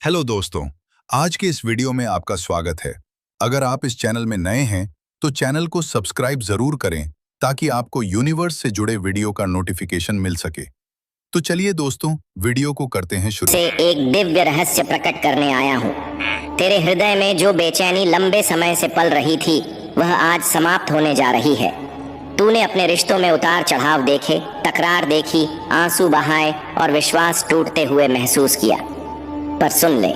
Hello दोस्तों, आज के इस वीडियो में आपका स्वागत है। अगर आप इस चैनल में नए हैं तो चैनल को सब्सक्राइब जरूर करें ताकि आपको यूनिवर्स से जुड़े वीडियो का नोटिफिकेशन मिल सके। तो चलिए दोस्तों, वीडियो को करते हैं शुरू। से एक दिव्य रहस्य प्रकट करने आया हूँ। तेरे हृदय में जो बेचैनी लंबे समय से पल रही थी वह आज समाप्त होने जा रही है। तूने अपने रिश्तों में उतार चढ़ाव देखे, तकरार देखी, आंसू बहाए और विश्वास टूटते हुए महसूस किया। पर सुन ले,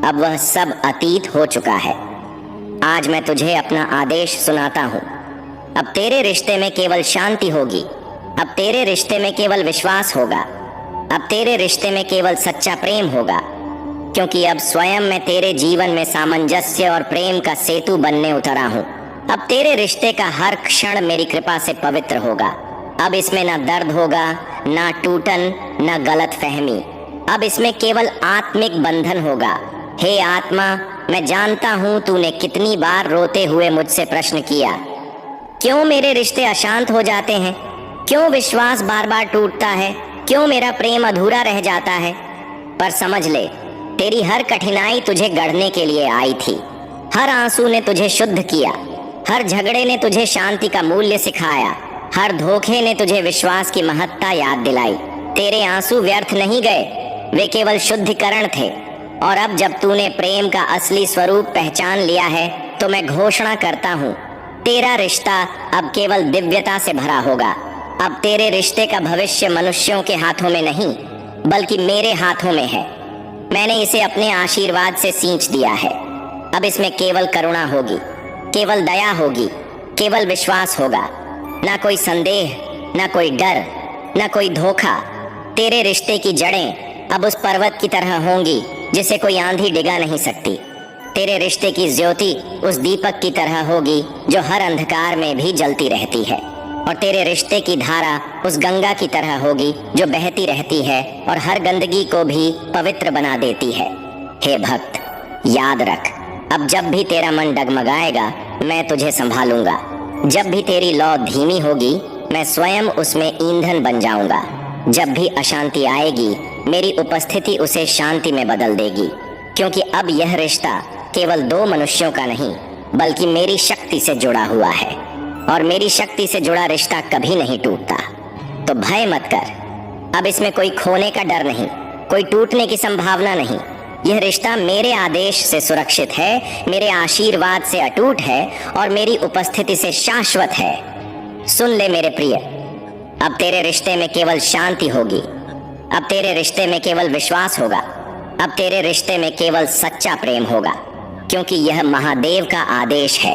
अब वह सब अतीत हो चुका है। आज मैं तुझे अपना आदेश सुनाता हूँ। अब तेरे रिश्ते में केवल शांति होगी। अब तेरे रिश्ते में केवल विश्वास होगा। अब तेरे रिश्ते में केवल सच्चा प्रेम होगा, क्योंकि अब स्वयं मैं तेरे जीवन में सामंजस्य और प्रेम का सेतु बनने उतरा हूँ। अब तेरे रिश्ते का हर क्षण मेरी कृपा से पवित्र होगा। अब इसमें ना दर्द होगा, ना टूटन, ना गलत फहमी। अब इसमें केवल आत्मिक बंधन होगा। हे आत्मा, मैं जानता हूँ तूने कितनी बार रोते हुए मुझसे प्रश्न किया, क्यों मेरे रिश्ते अशांत हो जाते हैं, क्यों विश्वास बार बार टूटता है, क्यों मेरा प्रेम अधूरा रह जाता है। पर समझ ले, तेरी हर कठिनाई तुझे गढ़ने के लिए आई थी। हर आंसू ने तुझे शुद्ध किया, हर झगड़े ने तुझे शांति का मूल्य सिखाया, हर धोखे ने तुझे विश्वास की महत्ता याद दिलाई। तेरे आंसू व्यर्थ नहीं गए, वे केवल शुद्धिकरण थे। और अब जब तूने प्रेम का असली स्वरूप पहचान लिया है तो मैं घोषणा करता हूँ, तेरा रिश्ता अब केवल दिव्यता से भरा होगा। अब तेरे रिश्ते का भविष्य मनुष्यों के हाथों में नहीं बल्कि मेरे हाथों में है। मैंने इसे अपने आशीर्वाद से सींच दिया है। अब इसमें केवल करुणा होगी, केवल दया होगी, केवल विश्वास होगा। ना कोई संदेह, ना कोई डर, ना कोई धोखा। तेरे रिश्ते की जड़ें अब उस पर्वत की तरह होंगी जिसे कोई आंधी डिगा नहीं सकती। तेरे रिश्ते की ज्योति उस दीपक की तरह होगी जो हर अंधकार में भी जलती रहती है। और तेरे रिश्ते की धारा उस गंगा की तरह होगी जो बहती रहती है और हर गंदगी को भी पवित्र बना देती है। हे भक्त, याद रख, अब जब भी तेरा मन डगमगाएगा मैं तुझे संभालूंगा। जब भी तेरी लौ धीमी होगी मैं स्वयं उसमें ईंधन बन जाऊंगा। जब भी अशांति आएगी मेरी उपस्थिति उसे शांति में बदल देगी, क्योंकि अब यह रिश्ता केवल दो मनुष्यों का नहीं बल्कि मेरी शक्ति से जुड़ा हुआ है। और मेरी शक्ति से जुड़ा रिश्ता कभी नहीं टूटता। तो भय मत कर, अब इसमें कोई खोने का डर नहीं, कोई टूटने की संभावना नहीं। यह रिश्ता मेरे आदेश से सुरक्षित है, मेरे आशीर्वाद से अटूट है और मेरी उपस्थिति से शाश्वत है। सुन ले मेरे प्रिय, अब तेरे रिश्ते में केवल शांति होगी। अब तेरे रिश्ते में केवल विश्वास होगा। अब तेरे रिश्ते में केवल सच्चा प्रेम होगा, क्योंकि यह महादेव का आदेश है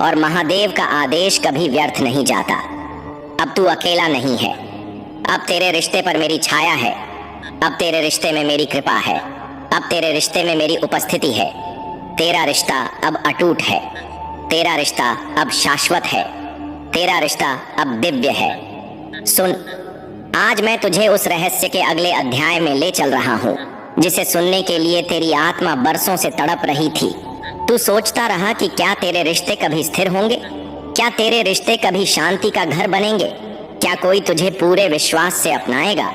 और महादेव का आदेश कभी व्यर्थ नहीं जाता। अब तू अकेला नहीं है। अब तेरे रिश्ते पर मेरी छाया है। अब तेरे रिश्ते में मेरी कृपा है। अब तेरे रिश्ते में मेरी उपस्थिति है। तेरा रिश्ता अब अटूट है। तेरा रिश्ता अब शाश्वत है। तेरा रिश्ता अब दिव्य है। सुन, आज मैं तुझे उस रहस्य के अगले अध्याय में ले चल रहा हूँ जिसे सुनने के लिए तेरी आत्मा बरसों से तड़प रही थी। तू सोचता रहा कि क्या तेरे रिश्ते कभी स्थिर होंगे, क्या तेरे रिश्ते कभी शांति का घर बनेंगे, क्या कोई तुझे पूरे विश्वास से अपनाएगा।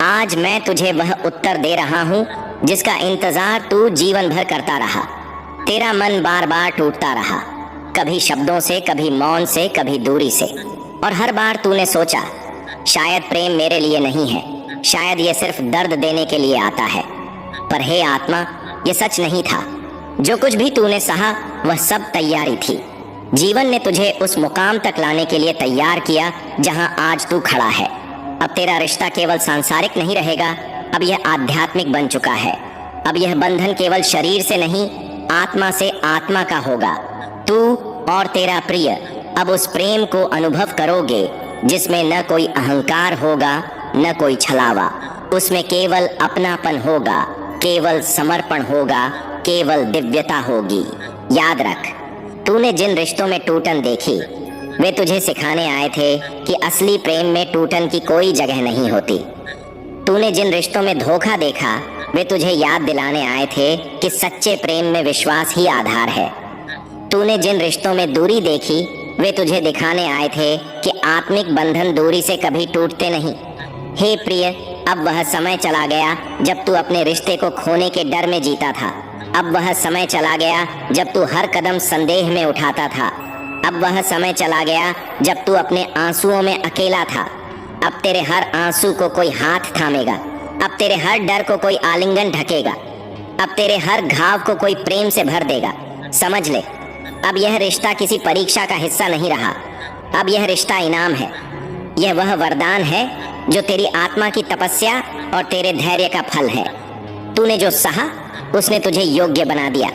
आज मैं तुझे वह उत्तर दे रहा हूँ जिसका इंतजार तू जीवन भर करता रहा। तेरा मन बार बार टूटता रहा, कभी शब्दों से, कभी मौन से, कभी दूरी से। और हर बार तूने सोचा, शायद प्रेम मेरे लिए नहीं है, शायद ये सिर्फ दर्द देने के लिए आता है। पर हे आत्मा, ये सच नहीं था। जो कुछ भी तूने सहा वह सब तैयारी थी। जीवन ने तुझे उस मुकाम तक लाने के लिए तैयार किया जहां आज तू खड़ा है। अब तेरा रिश्ता केवल सांसारिक नहीं रहेगा, अब यह आध्यात्मिक बन चुका है। अब यह बंधन केवल शरीर से नहीं, आत्मा से आत्मा का होगा। तू और तेरा प्रिय अब उस प्रेम को अनुभव करोगे जिसमें न कोई अहंकार होगा, न कोई छलावा। उसमें केवल अपनापन होगा, केवल समर्पण होगा, केवल दिव्यता होगी। याद रख, तूने जिन रिश्तों में टूटन देखी वे तुझे सिखाने आए थे कि असली प्रेम में टूटन की कोई जगह नहीं होती। तूने जिन रिश्तों में धोखा देखा वे तुझे याद दिलाने आए थे कि सच्चे प्रेम में विश्वास ही आधार है। तूने जिन रिश्तों में दूरी देखी वे तुझे दिखाने आए थे कि आत्मिक बंधन दूरी से कभी टूटते नहीं। हे प्रिय, अब वह समय चला गया जब तू अपने रिश्ते को खोने के डर में जीता था। अब वह समय चला गया जब तू हर कदम संदेह में उठाता था। अब वह समय चला गया जब तू अपने आंसुओं में अकेला था। अब तेरे हर आंसू को कोई हाथ थामेगा। अब तेरे हर डर को कोई आलिंगन ढकेगा। अब तेरे हर घाव को कोई प्रेम से भर देगा। समझ ले, अब यह रिश्ता किसी परीक्षा का हिस्सा नहीं रहा। अब यह रिश्ता इनाम है। यह वह वरदान है जो तेरी आत्मा की तपस्या और तेरे धैर्य का फल है। तूने जो सहा उसने तुझे योग्य बना दिया,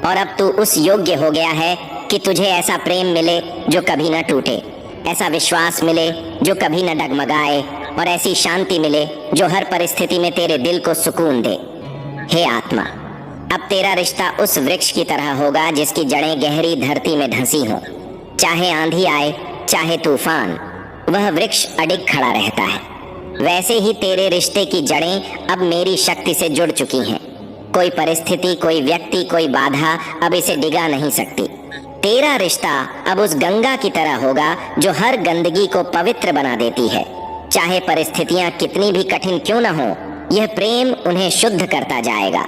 और अब तू उस योग्य हो गया है कि तुझे ऐसा प्रेम मिले जो कभी न टूटे, ऐसा विश्वास मिले जो कभी न डगमगाए, और ऐसी शांति मिले जो हर परिस्थिति में तेरे दिल को सुकून दे। हे आत्मा, अब तेरा रिश्ता उस वृक्ष की तरह होगा जिसकी जड़ें गहरी धरती में धंसी हों। चाहे आंधी आए, चाहे तूफान, वह वृक्ष अडिग खड़ा रहता है। वैसे ही तेरे रिश्ते की जड़ें अब मेरी शक्ति से जुड़ चुकी हैं। कोई परिस्थिति, कोई व्यक्ति, कोई बाधा अब इसे डिगा नहीं सकती। तेरा रिश्ता अब उस गंगा की तरह होगा जो हर गंदगी को पवित्र बना देती है। चाहे परिस्थितियां कितनी भी कठिन क्यों न हो, यह प्रेम उन्हें शुद्ध करता जाएगा।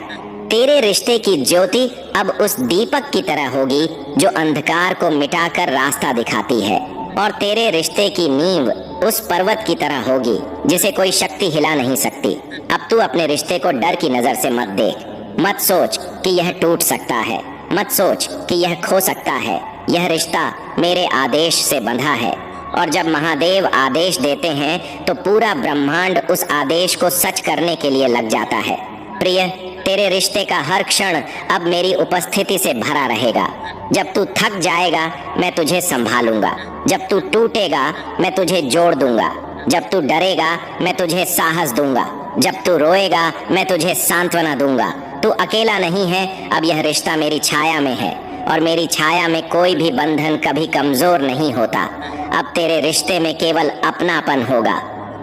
तेरे रिश्ते की ज्योति अब उस दीपक की तरह होगी जो अंधकार को मिटाकर रास्ता दिखाती है, और तेरे रिश्ते की नींव उस पर्वत की तरह होगी जिसे कोई शक्ति हिला नहीं सकती। अब तू अपने रिश्ते को डर की नजर से मत देख। मत सोच कि यह टूट सकता है। मत सोच कि यह खो सकता है। यह रिश्ता मेरे आदेश से बंधा है, और जब महादेव आदेश देते हैं तो पूरा ब्रह्मांड उस आदेश को सच करने के लिए लग जाता है। प्रिय, तेरे रिश्ते का हर क्षण अब मेरी उपस्थिति से भरा रहेगा। जब तू थक जाएगा, मैं तुझे संभालूंगा। जब तू टूटेगा, मैं तुझे जोड़ दूंगा। जब तू डरेगा, मैं तुझे साहस दूंगा। जब तू रोएगा, मैं तुझे सांत्वना दूंगा। तू अकेला नहीं है। अब यह रिश्ता मेरी छाया में है, और मेरी छाया में कोई भी बंधन कभी कमजोर नहीं होता। अब तेरे रिश्ते में केवल अपनापन होगा।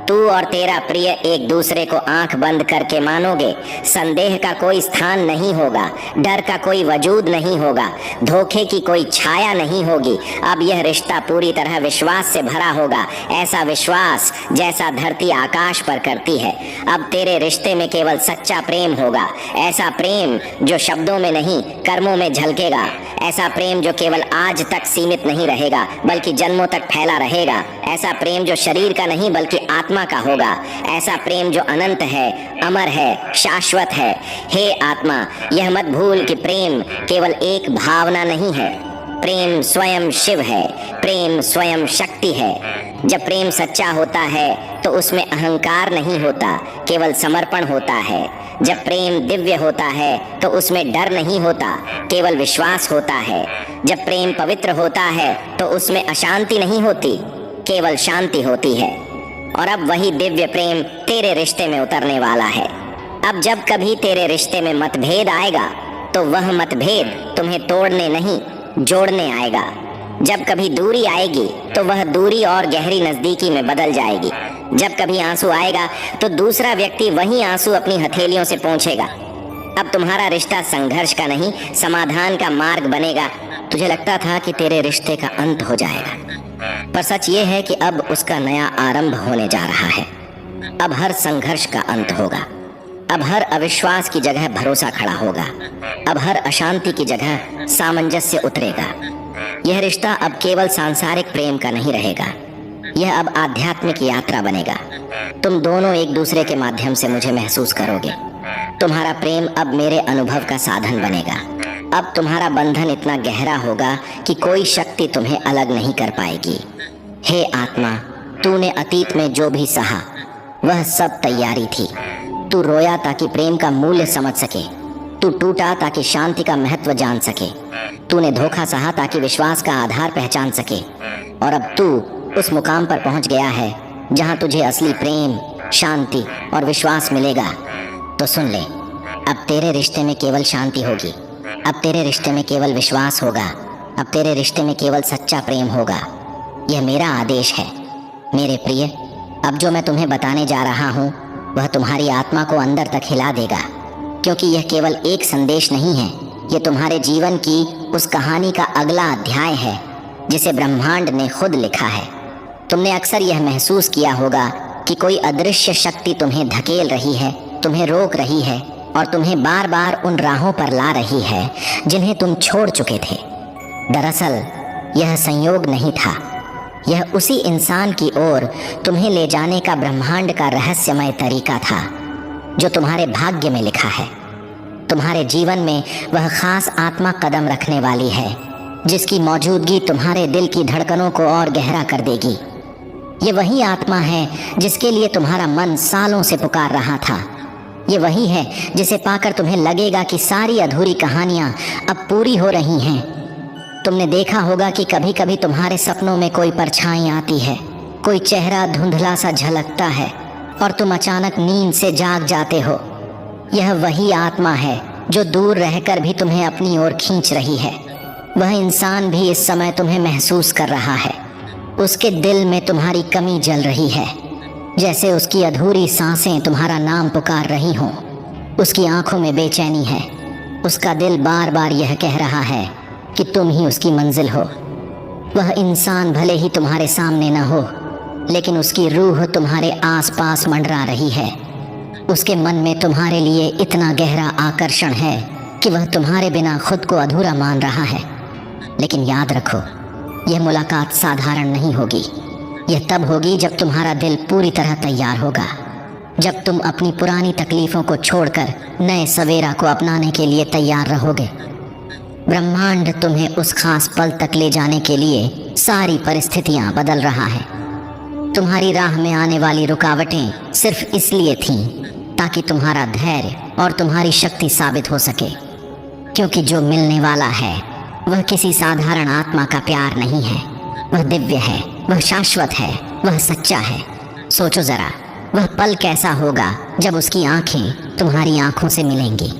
तू और तेरा प्रिय एक दूसरे को आंख बंद करके मानोगे। संदेह का कोई स्थान नहीं होगा, डर का कोई वजूद नहीं होगा, धोखे की कोई छाया नहीं होगी। अब यह रिश्ता पूरी तरह विश्वास से भरा होगा, ऐसा विश्वास जैसा धरती आकाश पर करती है। अब तेरे रिश्ते में केवल सच्चा प्रेम होगा, ऐसा प्रेम जो शब्दों में नहीं कर्मों में झलकेगा, ऐसा प्रेम जो केवल आज तक सीमित नहीं रहेगा बल्कि जन्मों तक फैला रहेगा, ऐसा प्रेम जो शरीर का नहीं बल्कि आत्मा का होगा, ऐसा प्रेम जो अनंत है, अमर है, शाश्वत है। हे आत्मा, यह मत भूल कि प्रेम केवल एक भावना नहीं है। प्रेम स्वयं शिव है, प्रेम स्वयं शक्ति है। जब प्रेम सच्चा होता है तो उसमें अहंकार नहीं होता, केवल समर्पण होता है। जब प्रेम दिव्य होता है तो उसमें डर नहीं होता, केवल विश्वास होता है। जब प्रेम पवित्र होता है तो उसमें अशांति नहीं होती, केवल शांति होती है। और अब वही दिव्य प्रेम तेरे रिश्ते में उतरने वाला है। अब जब कभी तेरे रिश्ते में मतभेद आएगा तो वह मतभेद तुम्हें तोड़ने नहीं, जोड़ने आएगा। जब कभी दूरी आएगी तो वह दूरी और गहरी नजदीकी में बदल जाएगी। जब कभी आंसू आएगा तो दूसरा व्यक्ति वही आंसू अपनी हथेलियों से पोंछेगा। अब तुम्हारा रिश्ता संघर्ष का नहीं, समाधान का मार्ग बनेगा। तुझे लगता था कि तेरे रिश्ते का अंत हो जाएगा, पर सच ये है कि अब उसका नया आरंभ होने जा रहा है। अब हर संघर्ष का अंत होगा। अब हर अविश्वास की जगह भरोसा खड़ा होगा। अब हर अशांति की जगह सामंजस्य उतरेगा। यह रिश्ता अब केवल सांसारिक प्रेम का नहीं रहेगा, यह अब आध्यात्मिक यात्रा बनेगा। तुम दोनों एक दूसरे के माध्यम से मुझे महसूस करोगे। तुम्हारा प्रेम अब मेरे अनुभव का साधन बनेगा। अब तुम्हारा बंधन इतना गहरा होगा कि कोई शक्ति तुम्हें अलग नहीं कर पाएगी। हे आत्मा, तूने अतीत में जो भी सहा वह सब तैयारी थी। तू रोया ताकि प्रेम का मूल्य समझ सके, तू टूटा ताकि शांति का महत्व जान सके, तूने धोखा सहा ताकि विश्वास का आधार पहचान सके, और अब तू उस मुकाम पर पहुंच गया है जहां तुझे असली प्रेम, शांति और विश्वास मिलेगा। तो सुन ले, अब तेरे रिश्ते में केवल शांति होगी, अब तेरे रिश्ते में केवल विश्वास होगा, अब तेरे रिश्ते में केवल सच्चा प्रेम होगा। यह मेरा आदेश है मेरे प्रिय। अब जो मैं तुम्हें बताने जा रहा हूँ वह तुम्हारी आत्मा को अंदर तक हिला देगा, क्योंकि यह केवल एक संदेश नहीं है, यह तुम्हारे जीवन की उस कहानी का अगला अध्याय है जिसे ब्रह्मांड ने खुद लिखा है। तुमने अक्सर यह महसूस किया होगा कि कोई अदृश्य शक्ति तुम्हें धकेल रही है, तुम्हें रोक रही है और तुम्हें बार बार उन राहों पर ला रही है जिन्हें तुम छोड़ चुके थे। दरअसल यह संयोग नहीं था, यह उसी इंसान की ओर तुम्हें ले जाने का ब्रह्मांड का रहस्यमय तरीका था जो तुम्हारे भाग्य में लिखा है। तुम्हारे जीवन में वह खास आत्मा कदम रखने वाली है जिसकी मौजूदगी तुम्हारे दिल की धड़कनों को और गहरा कर देगी। ये वही आत्मा है जिसके लिए तुम्हारा मन सालों से पुकार रहा था। ये वही है जिसे पाकर तुम्हें लगेगा कि सारी अधूरी कहानियां अब पूरी हो रही हैं। तुमने देखा होगा कि कभी कभी तुम्हारे सपनों में कोई परछाई आती है, कोई चेहरा धुंधला सा झलकता है और तुम अचानक नींद से जाग जाते हो। यह वही आत्मा है जो दूर रहकर भी तुम्हें अपनी ओर खींच रही है। वह इंसान भी इस समय तुम्हें महसूस कर रहा है। उसके दिल में तुम्हारी कमी जल रही है, जैसे उसकी अधूरी सांसें तुम्हारा नाम पुकार रही हों। उसकी आंखों में बेचैनी है। उसका दिल बार बार यह कह रहा है कि तुम ही उसकी मंजिल हो। वह इंसान भले ही तुम्हारे सामने न हो, लेकिन उसकी रूह तुम्हारे आसपास मंडरा रही है। उसके मन में तुम्हारे लिए इतना गहरा आकर्षण है कि वह तुम्हारे बिना खुद को अधूरा मान रहा है। लेकिन याद रखो, यह मुलाकात साधारण नहीं होगी। यह तब होगी जब तुम्हारा दिल पूरी तरह तैयार होगा, जब तुम अपनी पुरानी तकलीफों को छोड़कर नए सवेरा को अपनाने के लिए तैयार रहोगे। ब्रह्मांड तुम्हें उस खास पल तक ले जाने के लिए सारी परिस्थितियां बदल रहा है। तुम्हारी राह में आने वाली रुकावटें सिर्फ इसलिए थीं ताकि तुम्हारा धैर्य और तुम्हारी शक्ति साबित हो सके। क्योंकि जो मिलने वाला है वह किसी साधारण आत्मा का प्यार नहीं है। वह दिव्य है, वह शाश्वत है, वह सच्चा है। सोचो जरा, वह पल कैसा होगा जब उसकी आंखें तुम्हारी आंखों से मिलेंगी।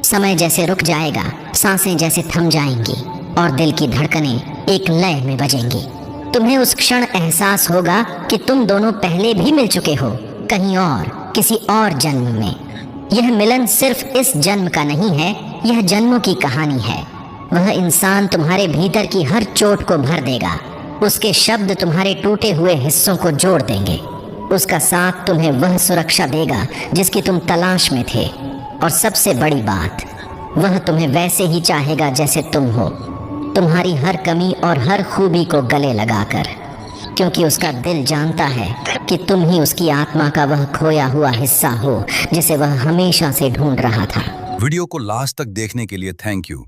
समय जैसे रुक जाएगा, सांसें जैसे थम जाएंगी और दिल की धड़कनें एक लय में बजेंगी। तुम्हें उस क्षण एहसास होगा कि तुम दोनों पहले भी मिल चुके हो, कहीं और, किसी और जन्म में। यह मिलन सिर्फ इस जन्म का नहीं है, यह जन्मों की कहानी है। वह इंसान तुम्हारे भीतर की हर चोट को भर देगा। उसके शब्द तुम्हारे टूटे हुए हिस्सों को जोड़ देंगे। उसका साथ तुम्हें वह सुरक्षा देगा जिसकी तुम तलाश में थे। और सबसे बड़ी बात, वह तुम्हें वैसे ही चाहेगा जैसे तुम हो, तुम्हारी हर कमी और हर खूबी को गले लगाकर। क्योंकि उसका दिल जानता है कि तुम ही उसकी आत्मा का वह खोया हुआ हिस्सा हो जिसे वह हमेशा से ढूंढ रहा था। वीडियो को लास्ट तक देखने के लिए थैंक यू।